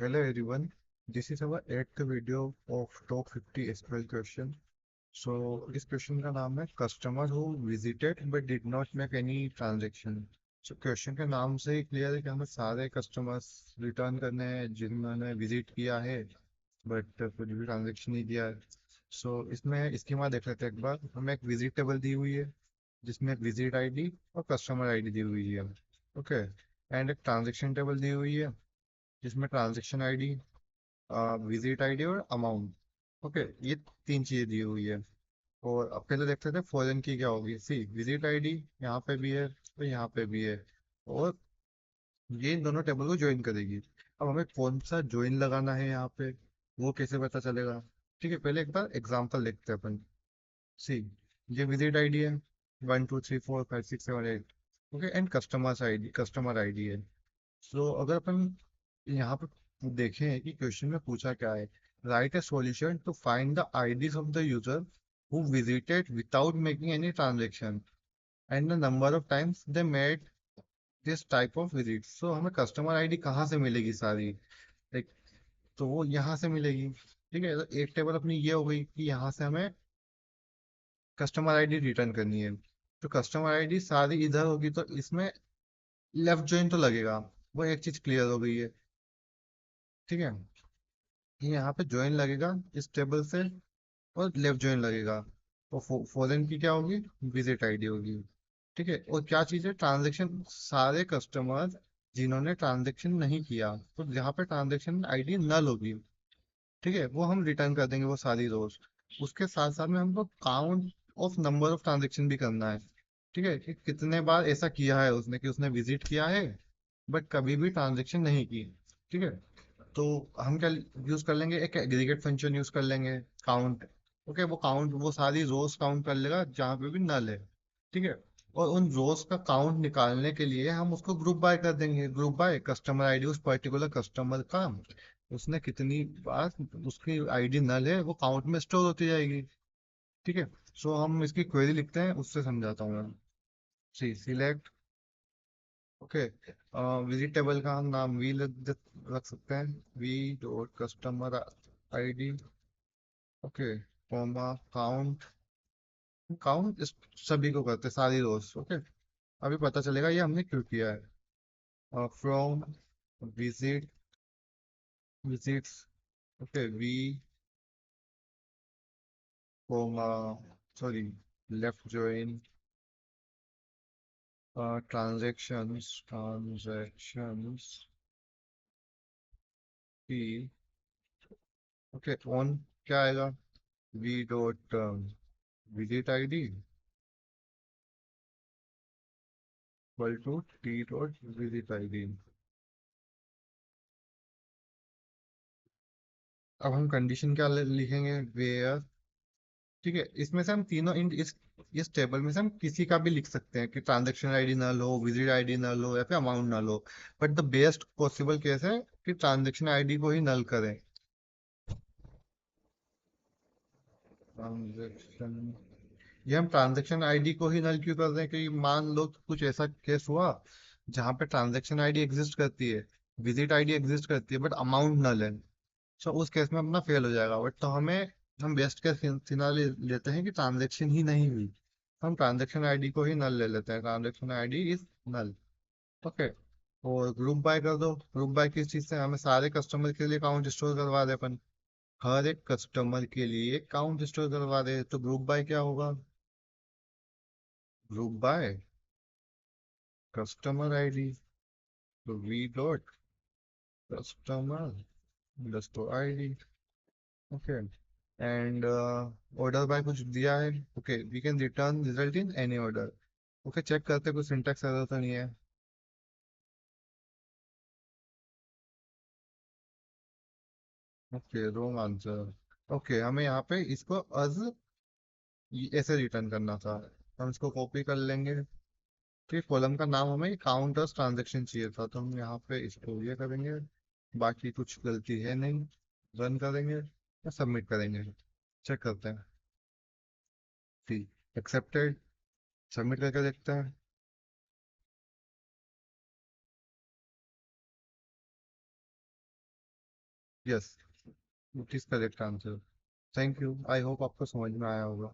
Hello everyone, this is our 8th video of top 50 SQL question. So इस question का नाम है customer who visited but did not make any transaction. So question के नाम से ही clear है कि हमें सारे कस्टमर्स रिटर्न करने हैं जिन्होंने विजिट किया है बट कुछ भी ट्रांजेक्शन नहीं किया है. सो इसमें स्कीमा देख लेते हैं एक बार. हमें एक विजिट टेबल दी हुई है जिसमें विजिट आईडी और कस्टमर आईडी दी हुई है. ओके. एंड एक ट्रांजेक्शन टेबल दी हुई है जिसमें ट्रांजेक्शन आईडी, विजिट आईडी और अमाउंट. ओके, ये तीन चीजें दी हुई है. और अब पहले देखते थे फॉरेन की क्या होगी. सी विजिट आईडी यहाँ पे भी है तो यहाँ पे भी है, और ये इन दोनों टेबल को ज्वाइन करेगी. अब हमें कौन सा ज्वाइन लगाना है यहाँ पे, वो कैसे पता चलेगा. ठीक है, पहले एक बार एग्जांपल देखते हैं अपन. सी, ये विजिट आईडी है 1 2 3 4 5 6 7 8. ओके, एंड कस्टमर आईडी है. सो अगर अपन यहाँ पे देखें कि क्वेश्चन में पूछा क्या है, write a solution to find the IDs of the user who visited without making any transaction and the number of times they made this type of visit. So हमें कस्टमर आईडी कहाँ से मिलेगी सारी, like, तो वो यहाँ से मिलेगी. ठीक है, तो एक टेबल अपनी ये हो गई कि यहाँ से हमें कस्टमर आईडी रिटर्न करनी है. तो कस्टमर आईडी सारी इधर होगी तो इसमें लेफ्ट जॉइन तो लगेगा. वो एक चीज क्लियर हो गई है. ठीक है, ये यहाँ पे ज्वाइन लगेगा इस टेबल से, और लेफ्ट ज्वाइन लगेगा. और फॉरेन की क्या होगी, विजिट आईडी होगी. ठीक है, और क्या चीज़ है, ट्रांजेक्शन सारे कस्टमर जिन्होंने ट्रांजेक्शन नहीं किया, तो यहाँ पे ट्रांजेक्शन आईडी नल होगी. ठीक है, वो हम रिटर्न कर देंगे वो सारी रोज. उसके साथ साथ में हमको count of number of transaction भी करना है. ठीक है, कि कितने बार ऐसा किया है उसने कि उसने विजिट किया है बट कभी भी ट्रांजेक्शन नहीं की. ठीक है, तो हम क्या यूज कर लेंगे, एक एग्रीगेट फंक्शन यूज कर लेंगे, काउंट. ओके, वो काउंट वो सारी रोज काउंट कर लेगा जहाँ पे भी नल है. ठीक है, और उन रोज का काउंट निकालने के लिए हम उसको ग्रुप बाय कर देंगे. ग्रुप बाय कस्टमर आईडी, उस पर्टिकुलर कस्टमर का उसने कितनी बार, उसकी आईडी नल है वो काउंट में स्टोर होती जाएगी. ठीक है, सो हम इसकी क्वेरी लिखते हैं, उससे समझाता हूँ मैं. सी सिलेक्ट. ओके, विजिट टेबल का हम नाम वी रख सकते हैं, we dot customer ID. Okay, comma count. Count इस सभी को करते हैं, सारी रोज. ओके, अभी पता चलेगा ये हमने क्यों किया है. From visit visits. Okay, v comma, sorry, left join transactions की. ओके, ऑन क्या आएगा, v dot visit ID equal to t dot visit ID. अब हम कंडीशन क्या लिखेंगे, वेयर. ठीक है, इसमें से हम तीनों इस टेबल में से हम किसी का भी लिख सकते हैं कि ट्रांजैक्शन आईडी ना लो, विजिट आईडी ना लो, या फिर अमाउंट ना लो. But the best possible case है कि ट्रांजैक्शन आईडी को ही नल करें. ट्रांजैक्शन, ये हम ट्रांजैक्शन आईडी को ही नल क्यों कर रहे हैं, क्योंकि मान लो कि कुछ ऐसा केस हुआ जहाँ पे ट्रांजैक्शन आईडी एग्जिस्ट करती है, विजिट आईडी एग्जिस्ट करती है बट अमाउंट नल है. सो उस केस में अपना फेल हो जाएगा. बट तो हम बेस्ट केस सिनारियो लेते हैं कि ट्रांजैक्शन ही नहीं हुई. हम ट्रांजैक्शन आईडी को ही नल ले लेते हैं, transaction ID is null. Okay, और ग्रुप बाय कर दो. ग्रुप बाय किस चीज से, हमें सारे कस्टमर के लिए अकाउंट स्टोर करवा दे अपन. हर एक कस्टमर के लिए अकाउंट स्टोर करवा दे, तो ग्रुप बाय क्या होगा, ग्रुप बाय कस्टमर आईडी. तो v dot customer underscore ID. Okay, and order by कुछ दिया है. Okay, we can return result in any order. Okay, check करते कुछ सिंटैक्स एरर तो नहीं है. Okay, wrong answer. ओके, हमें यहाँ पे इसको अज ऐसे रिटर्न करना था. हम इसको कॉपी कर लेंगे. ठीक, कॉलम का नाम हमें काउंटर्स ट्रांजेक्शन चाहिए था, तो हम यहाँ पे इसको ये करेंगे. बाकी कुछ गलती है नहीं. रन करेंगे या सबमिट करेंगे, चेक करते हैं. ठीक, एक्सेप्टेड. सबमिट करके देखते हैं. Yes, it is correct answer. Thank you, I hope आपको समझ में आया होगा।